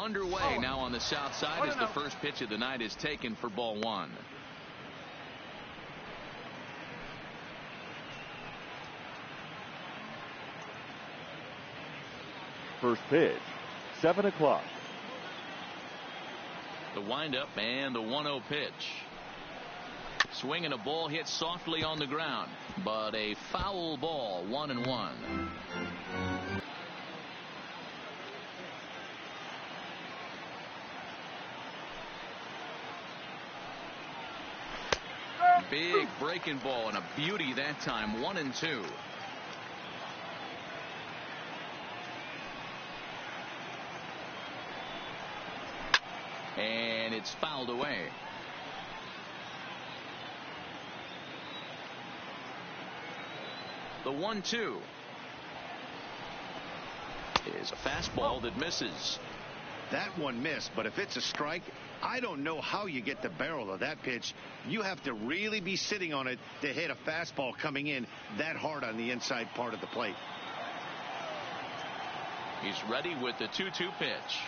Underway now on the south side as the first pitch of the night is taken for ball one. First pitch, 7 o'clock. The windup and the 1-0 pitch. Swinging a ball hit softly on the ground, but a foul ball, 1-1. Big breaking ball and a beauty that time, 1-2. And it's fouled away. The 1-2 is a fastball that misses. That one missed, but if it's a strike, I don't know how you get the barrel of that pitch. You have to really be sitting on it to hit a fastball coming in that hard on the inside part of the plate. He's ready with the 2-2 pitch.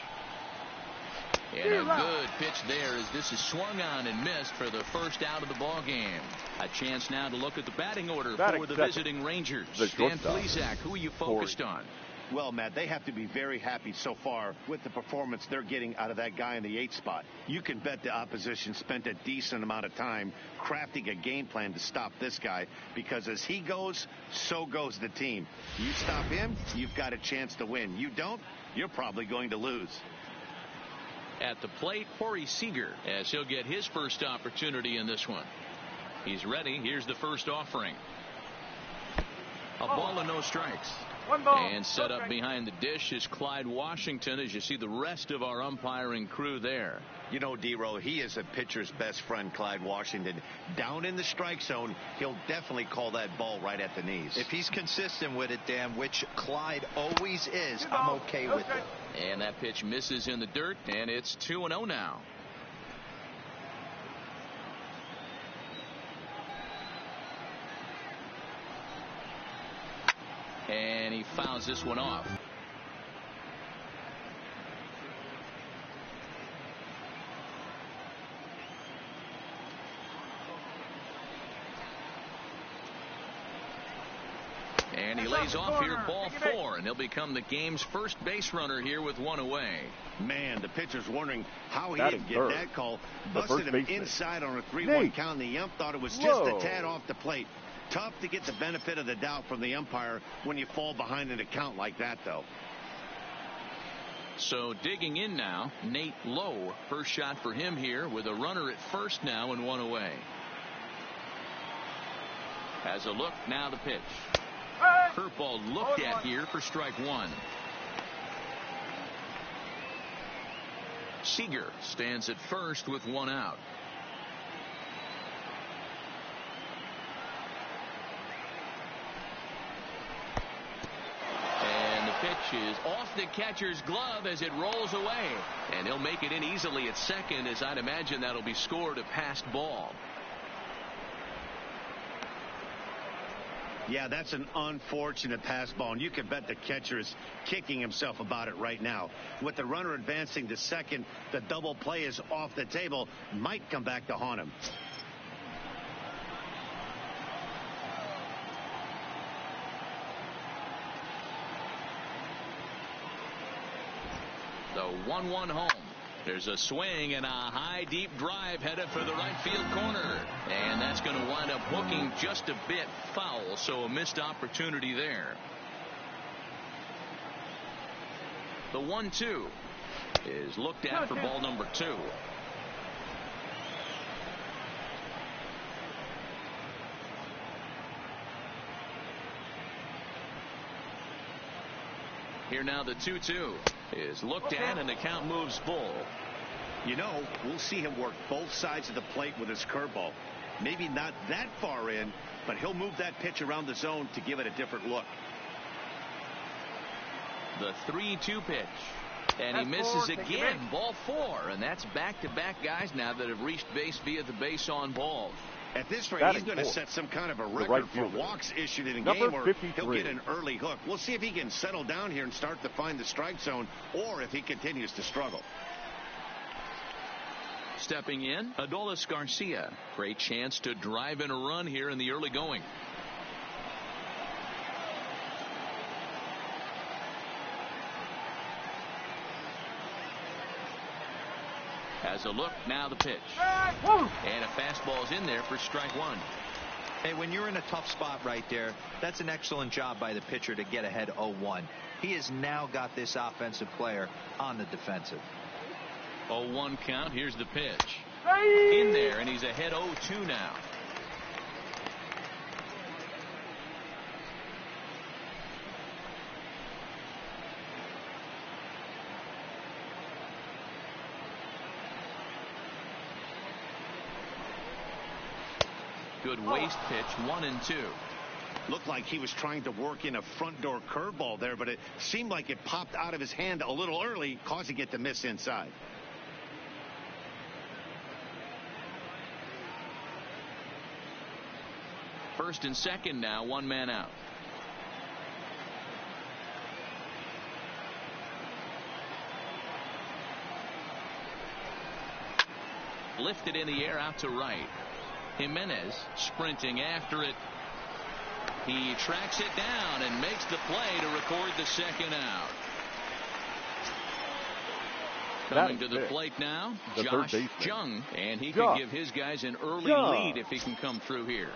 And a good pitch there as this is swung on and missed for the first out of the ball game. A chance now to look at the batting order for the visiting Rangers. Dan Plesac, who are you focused on? Well, Matt, they have to be very happy so far with the performance they're getting out of that guy in the 8th spot. You can bet the opposition spent a decent amount of time crafting a game plan to stop this guy, because as he goes, so goes the team. You stop him, you've got a chance to win. You don't, you're probably going to lose. At the plate, Corey Seager, as he'll get his first opportunity in this one. He's ready. Here's the first offering. A ball and no strikes. And set up behind the dish is Clyde Washington, as you see the rest of our umpiring crew there. You know, D-Row, he is a pitcher's best friend, Clyde Washington. Down in the strike zone, he'll definitely call that ball right at the knees. If he's consistent with it, Dan, which Clyde always is, I'm okay with it. And that pitch misses in the dirt, and it's 2-0 now. And he fouls this one off. And he lays off here, ball 4, and he'll become the game's first base runner here with one away. Man, the pitcher's wondering how he didn't get that call. Busted him inside on a 3-1 count, and the ump thought it was just a tad off the plate. Tough to get the benefit of the doubt from the umpire when you fall behind in a count like that, though. So digging in now, Nate Lowe. First shot for him here with a runner at first now and one away. Has a look, now the pitch. Curveball looked at here for strike one. Seager stands at first with one out. Pitch is off the catcher's glove as it rolls away, and he'll make it in easily at second, as I'd imagine that'll be scored a passed ball. Yeah, that's an unfortunate pass ball, and you can bet the catcher is kicking himself about it right now. With the runner advancing to second, the double play is off the table, might come back to haunt him. The 1-1 home. There's a swing and a high deep drive headed for the right field corner, and that's going to wind up hooking just a bit foul, so a missed opportunity there. The 1-2 is looked at for ball number 2. Here now the 2-2 is looked at, and the count moves full. You know, we'll see him work both sides of the plate with his curveball. Maybe not that far in, but he'll move that pitch around the zone to give it a different look. The 3-2 pitch. And he misses again. Ball 4. And that's back-to-back guys now that have reached base via the base on ball. At this rate, Batting he's going to fourth. set some kind of a The record right for fielder. walks issued in a Number game, or 53. he'll get an early hook. We'll see if he can settle down here and start to find the strike zone, or if he continues to struggle. Stepping in, Adolis Garcia. Great chance to drive in a run here in the early going. Has a look, now the pitch. And a fastball's in there for strike one. Hey, when you're in a tough spot right there, that's an excellent job by the pitcher to get ahead 0-1. He has now got this offensive player on the defensive. 0-1 count. Here's the pitch. In there, and he's ahead 0-2 now. Good waist pitch, 1-2. Looked like he was trying to work in a front door curveball there, but it seemed like it popped out of his hand a little early, causing it to miss inside. First and second now, one man out. Lifted in the air out to right. Jimenez sprinting after it. He tracks it down and makes the play to record the second out. Coming to the plate now, Josh Jung, and he could give his guys an early lead if he can come through here.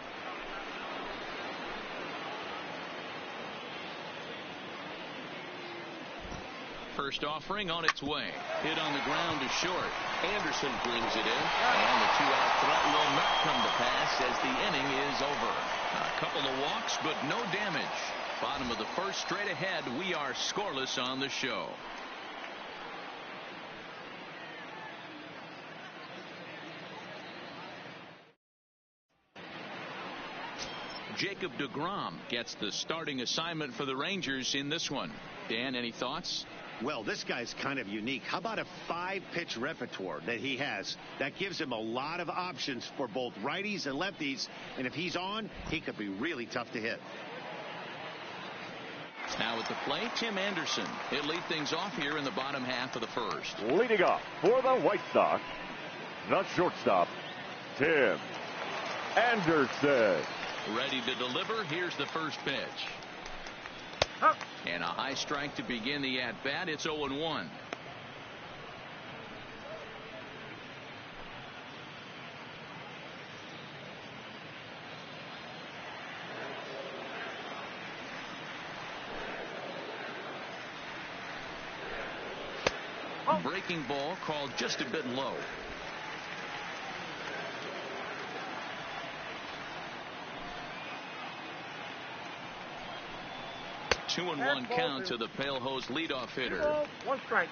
First offering on its way. Hit on the ground to short. Anderson brings it in, and the two-out threat will not come to pass as the inning is over. A couple of walks, but no damage. Bottom of the first, straight ahead. We are scoreless on the show. Jacob deGrom gets the starting assignment for the Rangers in this one. Dan, any thoughts? Well, this guy's kind of unique. How about a 5-pitch repertoire that he has? That gives him a lot of options for both righties and lefties. And if he's on, he could be really tough to hit. Now at the plate, Tim Anderson. He'll lead things off here in the bottom half of the first. Leading up for the White Sox, the shortstop, Tim Anderson. Ready to deliver. Here's the first pitch. And a high strike to begin the at-bat. It's 0-1. Breaking ball called just a bit low. Two and one count to the Pale Hose leadoff hitter. One strike.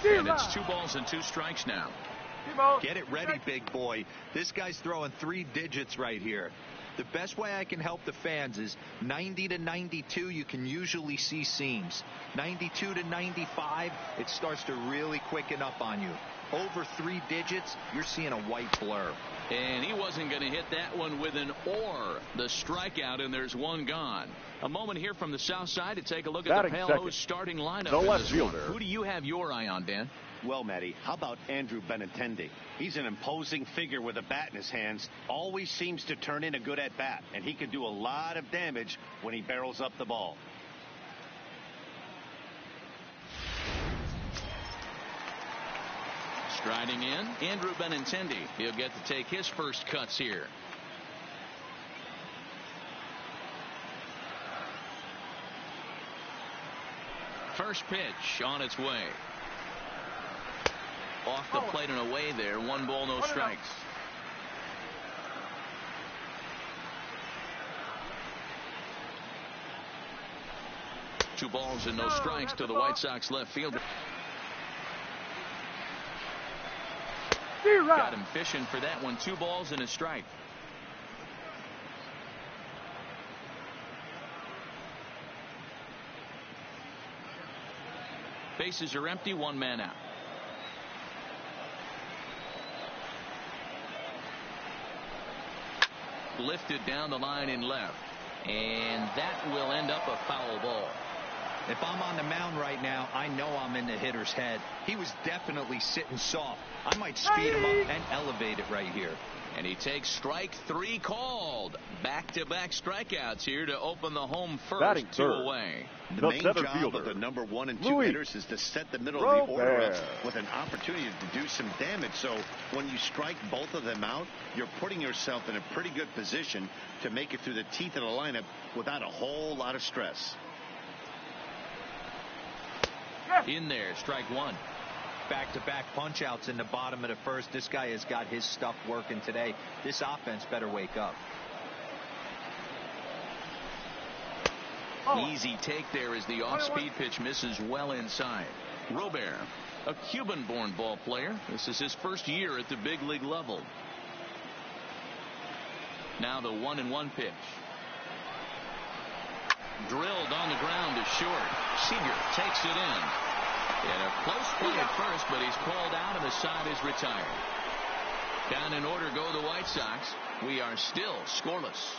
And it's 2 balls and 2 strikes now. Get it ready, big boy. This guy's throwing 3 digits right here. The best way I can help the fans is 90 to 92, you can usually see seams. 92 to 95, it starts to really quicken up on you. Over 3 digits, you're seeing a white blur. And he wasn't going to hit that one with an or. The strikeout, and there's one gone. A moment here from the south side to take a look at the Pale Hose starting lineup. The left fielder. Who do you have your eye on, Dan? Well, Matty, how about Andrew Benintendi? He's an imposing figure with a bat in his hands. Always seems to turn in a good at-bat, and he can do a lot of damage when he barrels up the ball. Striding in, Andrew Benintendi. He'll get to take his first cuts here. First pitch on its way. Off the plate and away there. 1 ball, no strikes. Two balls and no strikes to the White Sox left fielder. Got him fishing for that one. 2 balls and a strike. Bases are empty, one man out. Lifted down the line in left. And that will end up a foul ball. If I'm on the mound right now, I know I'm in the hitter's head. He was definitely sitting soft. I might speed him up and elevate it right here. And he takes strike 3 called. Back-to-back strikeouts here to open the home first. Batting 2 third. away. The main job of the number 1 and 2 hitters is to set the middle of the order up with an opportunity to do some damage. So when you strike both of them out, you're putting yourself in a pretty good position to make it through the teeth of the lineup without a whole lot of stress. In there, strike 1. Back-to-back punch-outs in the bottom of the first. This guy has got his stuff working today. This offense better wake up. Easy take there as the off-speed pitch misses well inside. Robert, a Cuban-born ball player. This is his first year at the big league level. Now the 1-1 pitch. Drilled on the ground to short. Seager takes it in. And a close play at first, but he's called out and the side is retired. Down in order go the White Sox. We are still scoreless.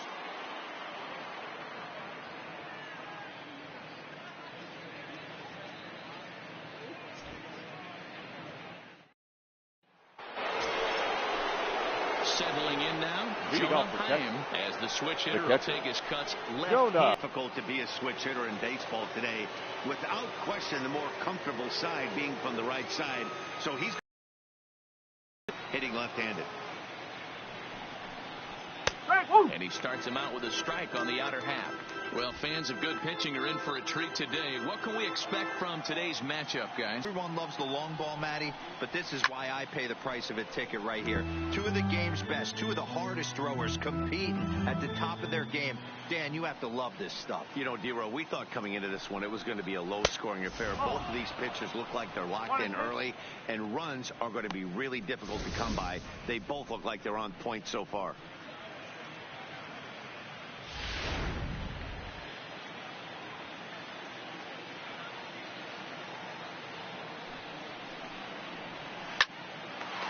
Settling in now, Jonah Heim as the switch hitter will take his cuts left. Difficult to be a switch hitter in baseball today. Without question, the more comfortable side being from the right side. So he's hitting left-handed. And he starts him out with a strike on the outer half. Well, fans of good pitching are in for a treat today. What can we expect from today's matchup, guys? Everyone loves the long ball, Matty, but this is why I pay the price of a ticket right here. 2 of the game's best, 2 of the hardest throwers competing at the top of their game. Dan, you have to love this stuff. You know, D-Row, we thought coming into this one it was going to be a low-scoring affair. Both of these pitchers look like they're locked in early, and runs are going to be really difficult to come by. They both look like they're on point so far.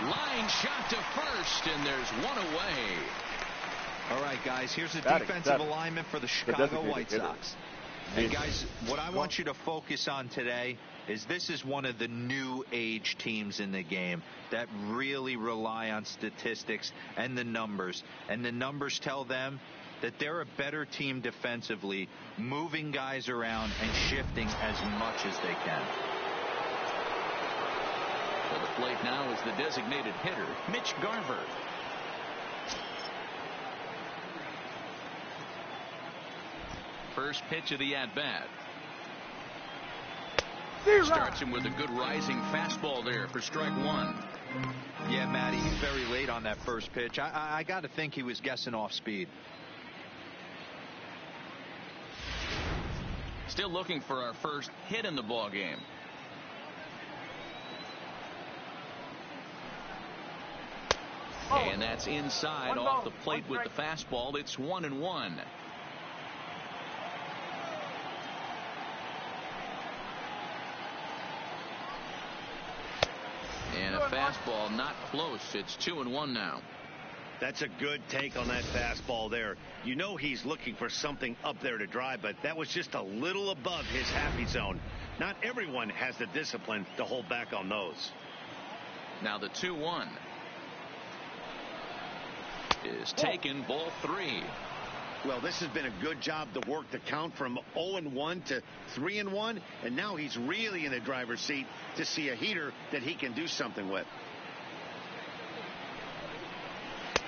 Line shot to first, and there's one away. All right, guys, here's the defensive alignment for the Chicago White Sox. And, guys, what I want you to focus on today is this is one of the new age teams in the game that really rely on statistics and the numbers. And the numbers tell them that they're a better team defensively, moving guys around and shifting as much as they can. To the plate now is the designated hitter, Mitch Garver. First pitch of the at-bat. Starts him with a good rising fastball there for strike 1. Yeah, Matty, he's very late on that first pitch. I got to think he was guessing off speed. Still looking for our first hit in the ball game. And that's inside off the plate with the fastball. It's 1-1. And a fastball not close. It's 2-1 now. That's a good take on that fastball there. You know he's looking for something up there to drive, but that was just a little above his happy zone. Not everyone has the discipline to hold back on those. Now the 2-1 is taken, ball 3. Well, this has been a good job to work the count from 0-1 to 3-1, and now he's really in the driver's seat to see a heater that he can do something with.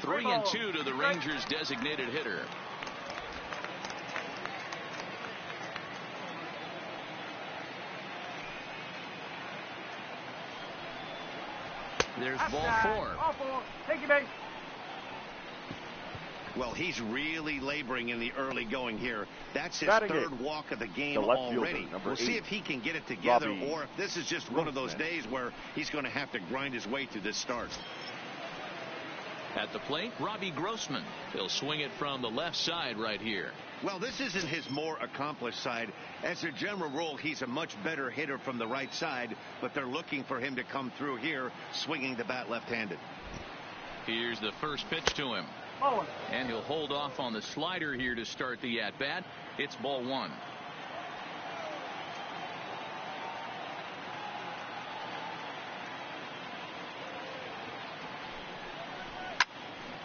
3-2 to the Rangers' designated hitter. There's ball 4. Take it, baby. Well, he's really laboring in the early going here. That's his third walk of the game already. We'll see if he can get it together or if this is just one of those days where he's going to have to grind his way through this start. At the plate, Robbie Grossman. He'll swing it from the left side right here. Well, this isn't his more accomplished side. As a general rule, he's a much better hitter from the right side, but they're looking for him to come through here, swinging the bat left-handed. Here's the first pitch to him. And he'll hold off on the slider here to start the at-bat. It's ball one.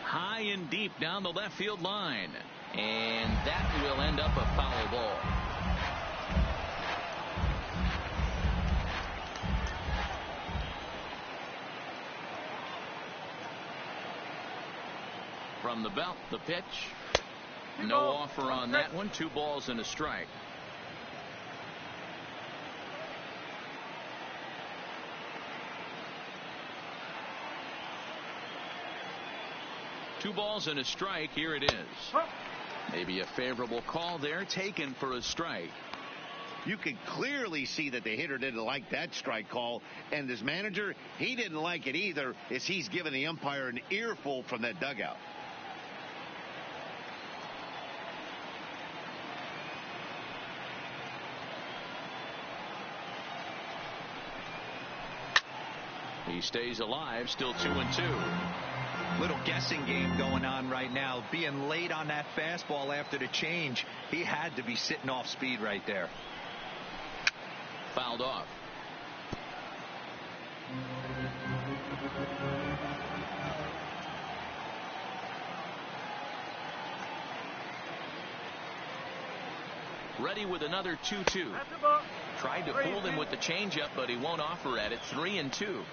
High and deep down the left field line. And that will end up a foul ball. From the belt, the pitch. No offer on that one. 2 balls and a strike. Two balls and a strike. Here it is. Maybe a favorable call there taken for a strike. You could clearly see that the hitter didn't like that strike call, and his manager, he didn't like it either, as he's giving the umpire an earful from that dugout. He stays alive, still 2-2. Little guessing game going on right now. Being late on that fastball after the change, he had to be sitting off speed right there. Fouled off. Ready with another 2-2. Tried to fool him with the changeup, but he won't offer at it. 3-2.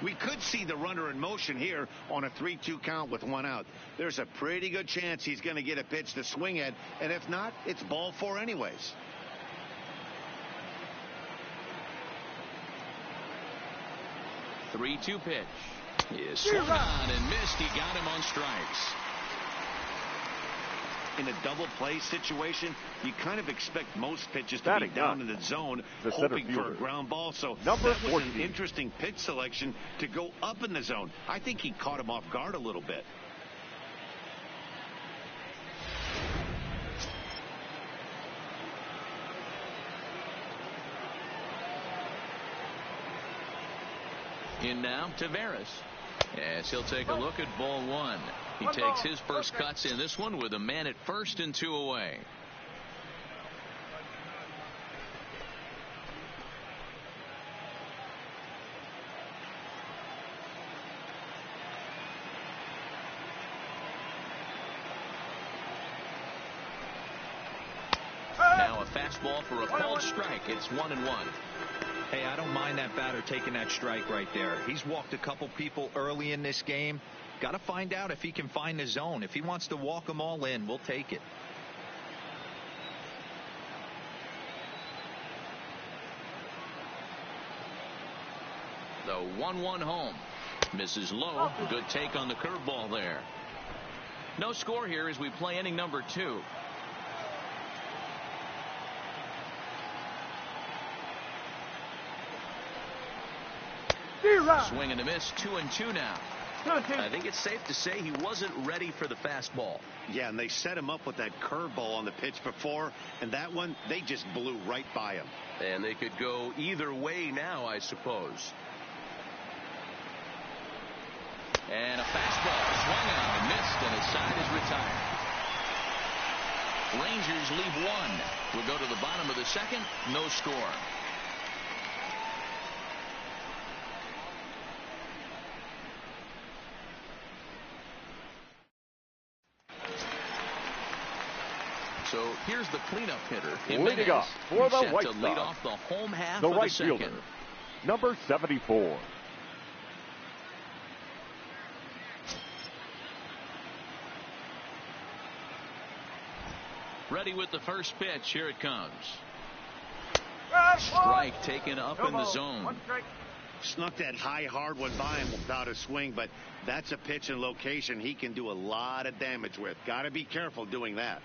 We could see the runner in motion here on a 3-2 count with 1 out. There's a pretty good chance he's going to get a pitch to swing at, and if not, it's ball 4 anyways. Three-two pitch. Is swung on and missed. He got him on strikes. In a double play situation, you kind of expect most pitches to be down in the zone, hoping for a ground ball. So that was an interesting pitch selection to go up in the zone. I think he caught him off guard a little bit. In now, Taveras. Yes, he'll take a look at ball 1. He takes his first cuts in this one with a man at first and 2 away. Now a fastball for a called strike. It's 1-1. Hey, I don't mind that batter taking that strike right there. He's walked a couple people early in this game. Got to find out if he can find the zone. If he wants to walk them all in, we'll take it. The 1-1 home. Misses low. Good take on the curveball there. No score here as we play inning number 2. Swing and a miss. 2-2 now. I think it's safe to say he wasn't ready for the fastball. Yeah, and they set him up with that curveball on the pitch before, and that one, they just blew right by him. And they could go either way now, I suppose. And a fastball swung on and missed, and his side is retired. Rangers leave 1. We'll go to the bottom of the second. No score. So here's the cleanup hitter. Leading up for the White Sox to lead off the home half the of right the second. fielder, number 74. Ready with the first pitch. Here it comes. Strike taken up in the zone. Snuck that high hard one by him without a swing, but that's a pitch and location he can do a lot of damage with. Got to be careful doing that.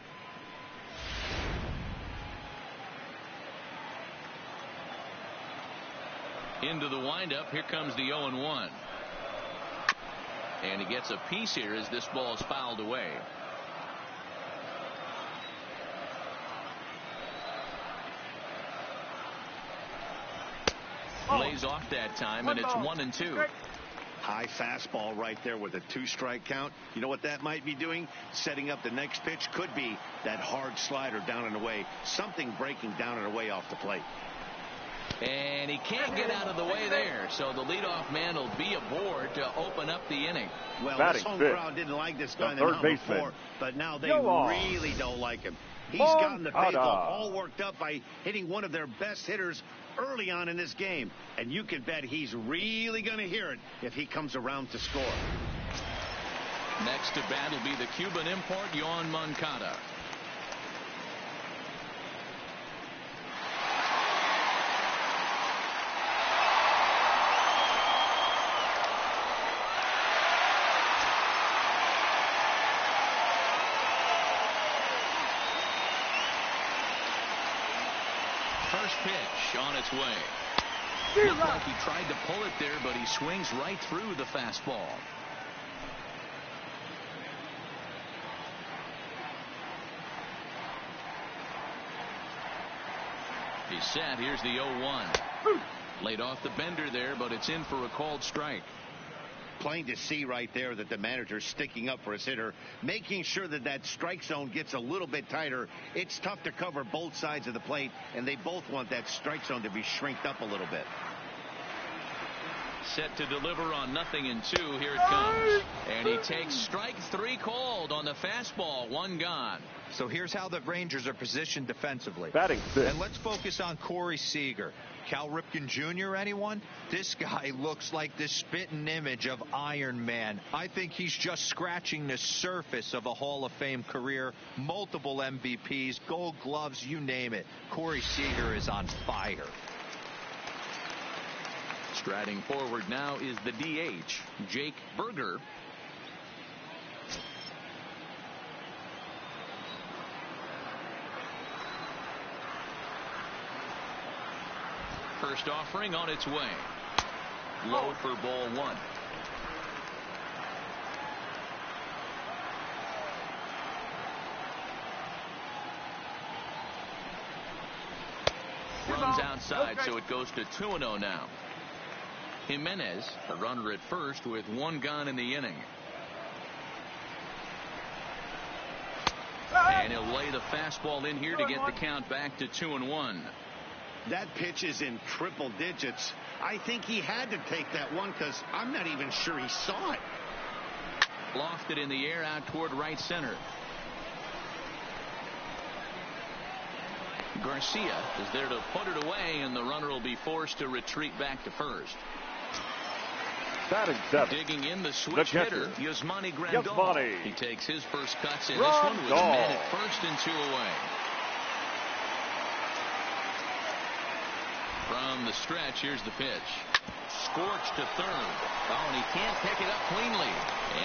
Into the windup. Here comes the 0-1. And he gets a piece here as this ball is fouled away. Lays off that time, and it's 1-2. High fastball right there with a 2-strike count. You know what that might be doing? Setting up the next pitch. Could be that hard slider down and away. Something breaking down and away off the plate. And he can't get out of the way there, so the leadoff man will be aboard to open up the inning. Well, Batting this home fifth, crowd didn't like this guy in the third mountain baseman, before, but now they Yoan really don't like him. He's gotten the faithful Moncada all worked up by hitting one of their best hitters early on in this game, and you can bet he's really going to hear it if he comes around to score. Next to bat will be the Cuban import, Yoan Moncada. First pitch on its way. Looked like he tried to pull it there, but he swings right through the fastball. He's set. Here's the 0-1. Laid off the bender there, but it's in for a called strike. Plain to see right there that the manager's sticking up for his hitter, making sure that that strike zone gets a little bit tighter. It's tough to cover both sides of the plate, and they both want that strike zone to be shrinked up a little bit. Set to deliver on 0-2. Here it comes. And he takes strike 3 called on the fastball. 1 gone. So here's how the Rangers are positioned defensively. Batting fifth. And let's focus on Corey Seager. Cal Ripken Jr., anyone? This guy looks like the spitting image of Iron Man. I think he's just scratching the surface of a Hall of Fame career. Multiple MVPs, Gold Gloves, you name it. Corey Seager is on fire. Striding forward now is the DH, Jake Berger. First offering on its way. Low for ball 1. Runs outside, so it goes to 2-0 now. Jimenez, a runner at first with 1 gone in the inning. And he'll lay the fastball in here to get the count back to 2-1. That pitch is in triple digits. I think he had to take that one because I'm not even sure he saw it. Lofted in the air out toward right center. Garcia is there to put it away, and the runner will be forced to retreat back to first. Batting 7. Digging in the switch hitter, Yasmani Grandal. Yasmani. He takes his first cuts in. This one was a man at first and 2 away. From the stretch, here's the pitch. Scorched to third. Oh, and he can't pick it up cleanly.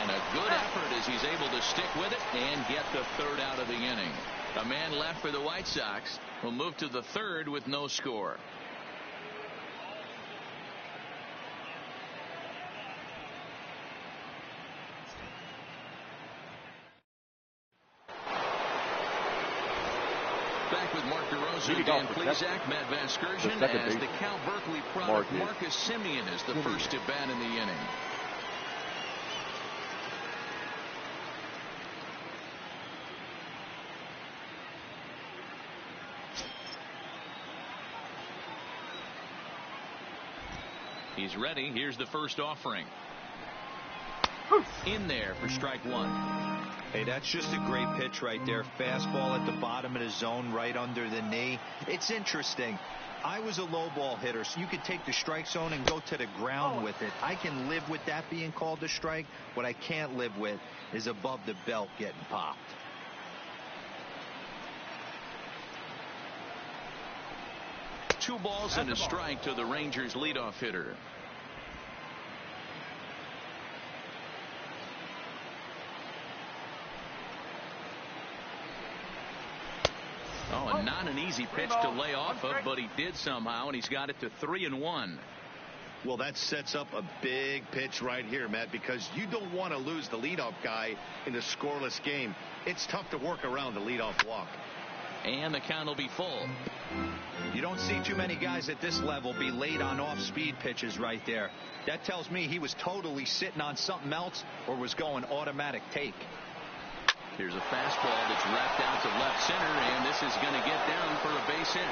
And a good effort as he's able to stick with it and get the third out of the inning. A man left for the White Sox will move to the third with no score. Back with Mark DeRosa, Dan Plesac, Matt Vasgersian, as the Cal Berkeley product, Marcus Semien is the first to bat in the inning. He's ready. Here's the first offering. In there for strike 1. Hey, that's just a great pitch right there. Fastball at the bottom of the zone, right under the knee. It's interesting. I was a low ball hitter, so you could take the strike zone and go to the ground with it. I can live with that being called a strike. What I can't live with is above the belt getting popped. Two balls and a strike to the Rangers leadoff hitter. Not an easy pitch to lay off of, but he did somehow, and he's got it to 3-1. Well, that sets up a big pitch right here, Matt, because you don't want to lose the leadoff guy in a scoreless game. It's tough to work around the leadoff walk. And the count will be full. You don't see too many guys at this level be late on off-speed pitches right there. That tells me he was totally sitting on something else or was going automatic take. Here's a fastball that's wrapped out to left center, and this is going to get down for a base hit.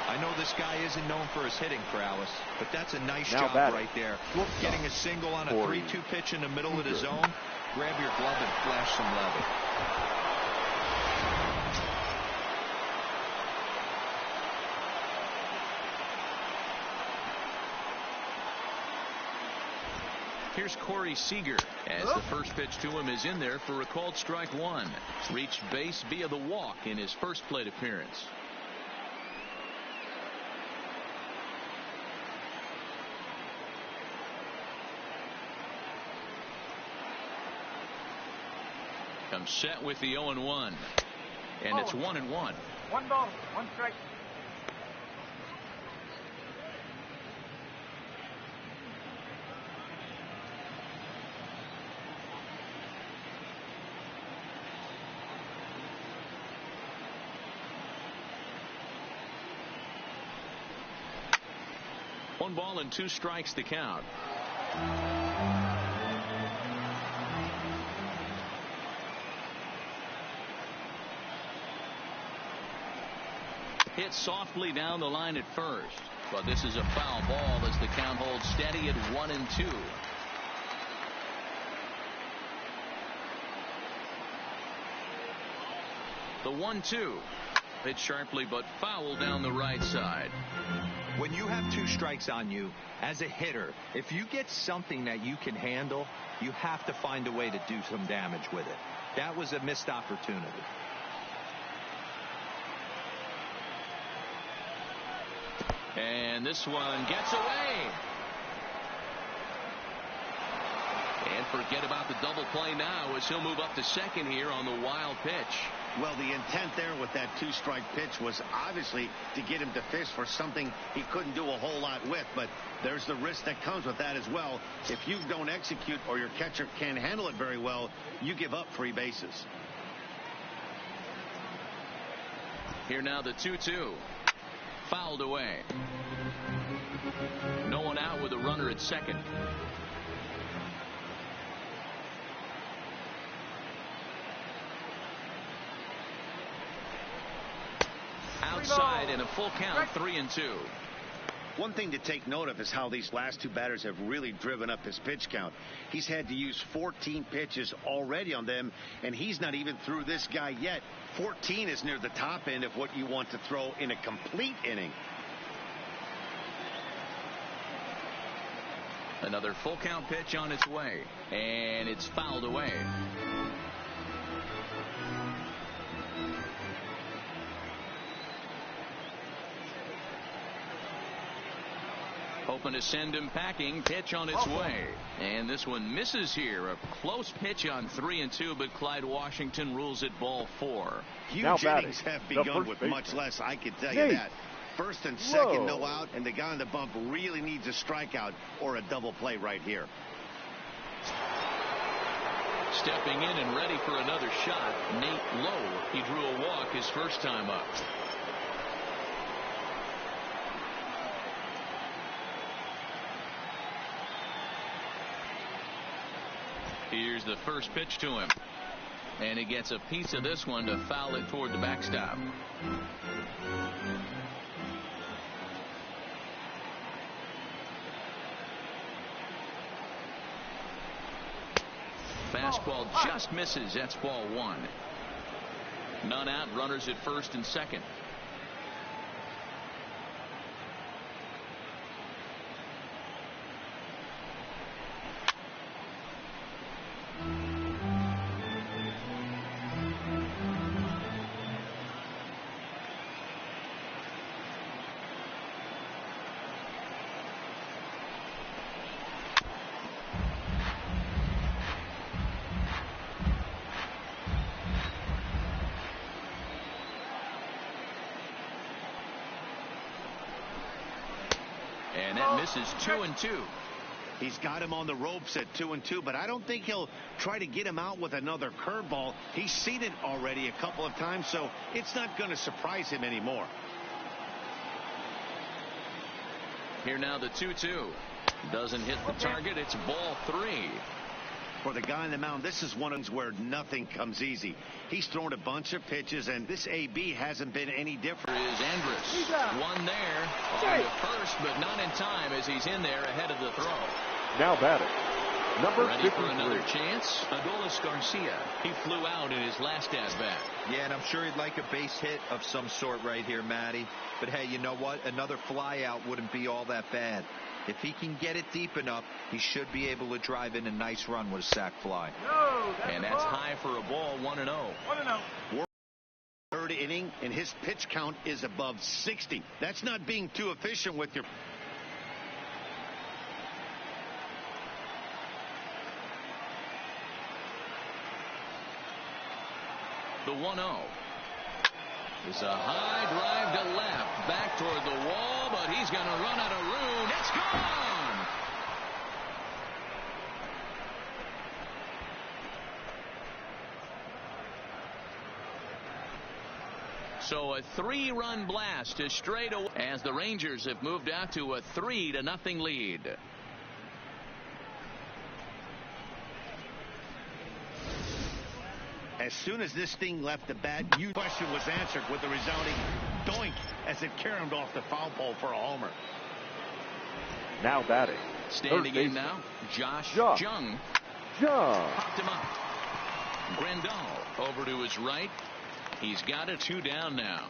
I know this guy isn't known for his hitting prowess, but that's a nice Now job batting. right there. Shortstop. Getting a single on a Corey 3-2 pitch in the middle of the Seager. zone. Grab your glove and flash some leather. Here's Corey Seager as the first pitch to him is in there for a called strike one. Reached base via the walk in his first plate appearance. Comes set with the 0-1. And it's 1-1. 1 ball, 1 strike. One ball and 2 strikes to count. Hit softly down the line at first, but this is a foul ball as the count holds steady at 1-2. The 1-2 hit sharply but foul down the right side. When you have 2 strikes on you, as a hitter, if you get something that you can handle, you have to find a way to do some damage with it. That was a missed opportunity. And this one gets away. And forget about the double play now as he'll move up to second here on the wild pitch. Well, the intent there with that 2-strike pitch was obviously to get him to fish for something he couldn't do a whole lot with, but there's the risk that comes with that as well. If you don't execute or your catcher can't handle it very well, you give up 3 bases. Here now the 2-2. Fouled away. No one out with a runner at second. Outside in a full count, 3-2. One thing to take note of is how these last 2 batters have really driven up his pitch count. He's had to use 14 pitches already on them, and he's not even through this guy yet. 14 is near the top end of what you want to throw in a complete inning. Another full count pitch on its way, and it's fouled away. Hoping to send him packing. Pitch on its way. And this one misses here. A close pitch on 3-2, but Clyde Washington rules it ball 4. Huge innings have begun with much less, I can tell you that. First and second, no out, and the guy on the bump really needs a strikeout or a double play right here. Stepping in and ready for another shot, Nate Lowe. He drew a walk his first time up. Here's the first pitch to him. And he gets a piece of this one to foul it toward the backstop. Fastball just misses. That's ball 1. None out. Runners at first and second. And that misses 2-2. He's got him on the ropes at 2-2, but I don't think he'll try to get him out with another curveball. He's seen it already a couple of times, so it's not going to surprise him anymore. Here now the 2-2. Doesn't hit the target. It's ball 3. For the guy on the mound, this is one of those where nothing comes easy. He's thrown a bunch of pitches, and this AB hasn't been any different. Here is Andrus. One there on the first, but not in time as he's in there ahead of the throw. Now batting, number Ready 53. for another chance. Adolis Garcia. He flew out in his last at-bat. Yeah, and I'm sure he'd like a base hit of some sort right here, Matty. But hey, you know what? Another fly out wouldn't be all that bad. If he can get it deep enough, he should be able to drive in a nice run with a sac fly. And that's high for a ball, 1-0. 1-0. Third inning, and his pitch count is above 60. That's not being too efficient with your... The 1-0 is a high drive to left, back toward the wall, but he's going to run out of room. It's gone. So a 3-run blast to straight away as the Rangers have moved out to a 3-0 lead. As soon as this thing left the bat, your question was answered with a resounding doink as it caromed off the foul pole for a homer. Now batting, Standing in now, Josh Jung. Popped him up. Grandal over to his right. He's got it 2 down now.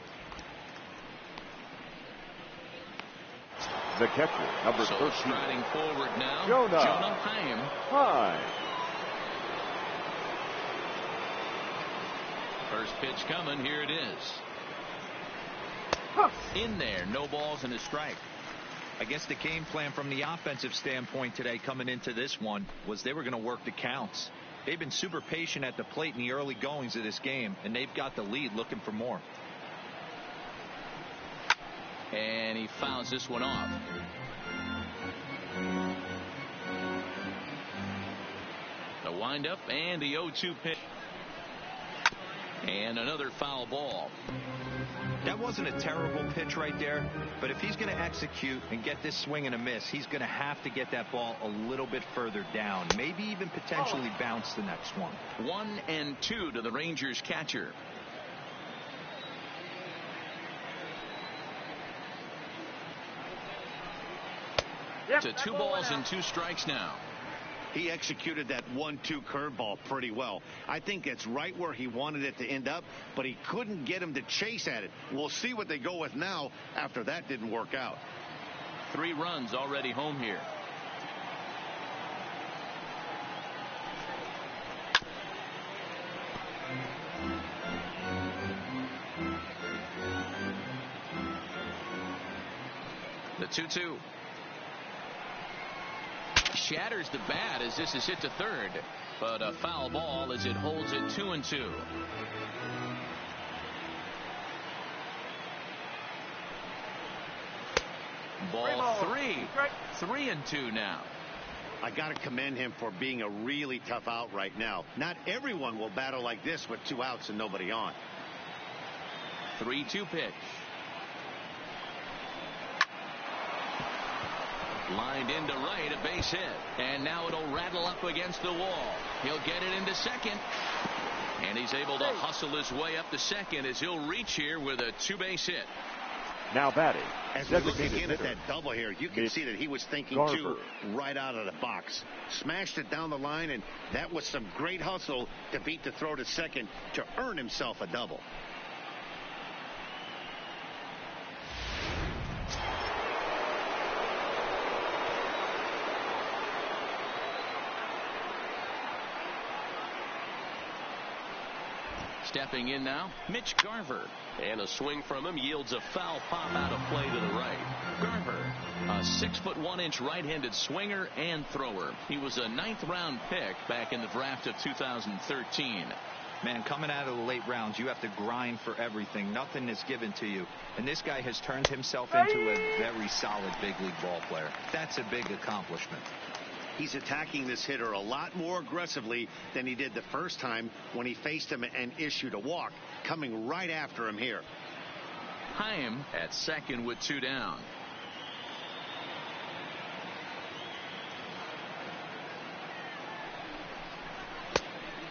The catcher, number 13. Striding forward now, Jonah Heim. First pitch coming. Here it is. In there. No balls and a strike. I guess the game plan from the offensive standpoint today coming into this one was they were going to work the counts. They've been super patient at the plate in the early goings of this game, and they've got the lead looking for more. And he fouls this one off. The windup and the 0-2 pitch. And another foul ball. That wasn't a terrible pitch right there, but if he's going to execute and get this swing and a miss, he's going to have to get that ball a little bit further down, maybe even potentially bounce the next one. 1-2 to the Rangers catcher. To 2 balls and 2 strikes now. He executed that 1-2 curveball pretty well. I think it's right where he wanted it to end up, but he couldn't get him to chase at it. We'll see what they go with now after that didn't work out. 3 runs already home here. The 2-2. Shatters the bat as this is hit to third, but a foul ball as it holds it 2-2. Ball 3. 3-2 now. I got to commend him for being a really tough out right now. Not everyone will battle like this with 2 outs and nobody on. 3-2 pitch. Lined into right, a base hit. And now it'll rattle up against the wall. He'll get it into second. And he's able to hustle his way up to second as he'll reach here with a 2-base hit. Now batting. As we look again at that double here, you can see that he was thinking too right out of the box. Smashed it down the line, and that was some great hustle to beat the throw to second to earn himself a double. Stepping in now, Mitch Garver. And a swing from him yields a foul pop out of play to the right. Garver, a 6'1" right-handed swinger and thrower. He was a 9th round pick back in the draft of 2013. Man, coming out of the late rounds, you have to grind for everything. Nothing is given to you. And this guy has turned himself into a very solid big league ball player. That's a big accomplishment. He's attacking this hitter a lot more aggressively than he did the first time when he faced him and issued a walk, coming right after him here. Chaim at second with 2 down.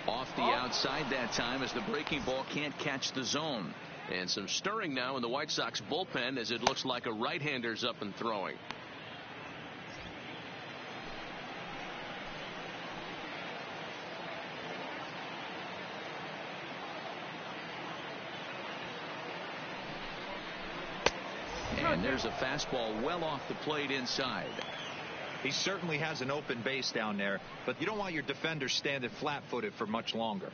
Off the outside that time as the breaking ball can't catch the zone. And some stirring now in the White Sox bullpen as it looks like a right-hander's up and throwing. And there's a fastball well off the plate inside. He certainly has an open base down there, but you don't want your defender standing flat-footed for much longer.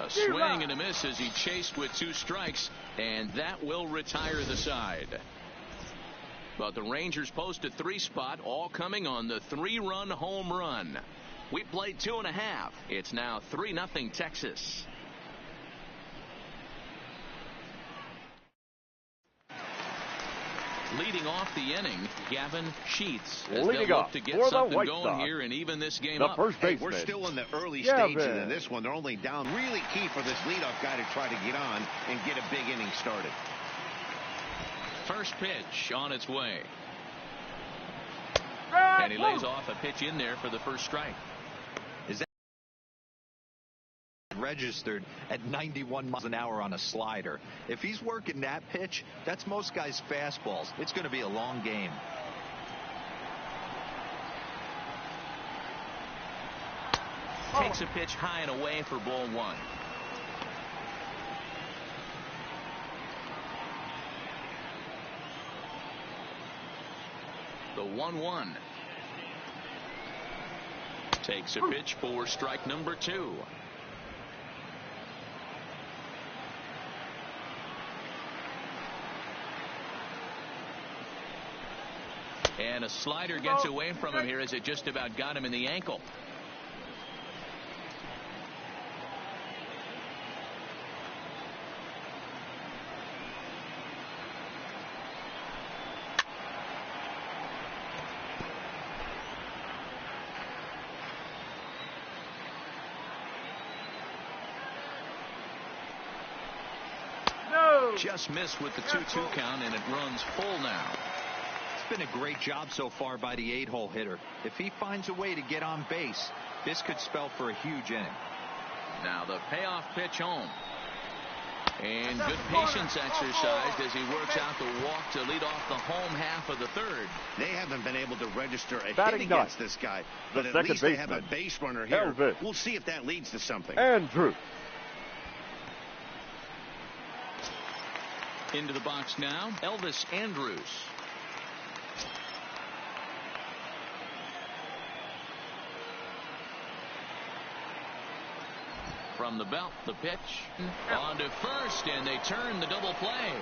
A swing and a miss as he chased with 2 strikes, and that will retire the side. But the Rangers post a 3 spot, all coming on the 3-run home run. We played 2.5. It's now 3-0 Texas. Leading off the inning, Gavin Sheets, as Leading they'll off look to get for the something White going Sox, here and even this game the up. first Hey, baseman. we're still in the early Gavin. stages of this one. They're only down. Really key for this leadoff guy to try to get on and get a big inning started. First pitch on its way. Strike And he lays off a pitch in there for the first strike. Is that registered at 91 miles an hour on a slider? If he's working that pitch, that's most guys' fastballs. It's going to be a long game. Takes a pitch high and away for ball 1. The 1-1. Takes a pitch for strike number 2. And a slider gets away from him here as it just about got him in the ankle. Just missed with the 2-2 count, and it runs full now. It's been a great job so far by the 8-hole hitter. If he finds a way to get on base, this could spell for a huge inning. Now the payoff pitch home. And good patience exercised as he works out the walk to lead off the home half of the third. They haven't been able to register a Batting hit ninth, against this guy, the but at second least they have a baseman, base runner here. Elvis. We'll see if that leads to something. Andrews. Into the box now, Elvis Andrews. From the belt, the pitch on to first, and they turn the double play.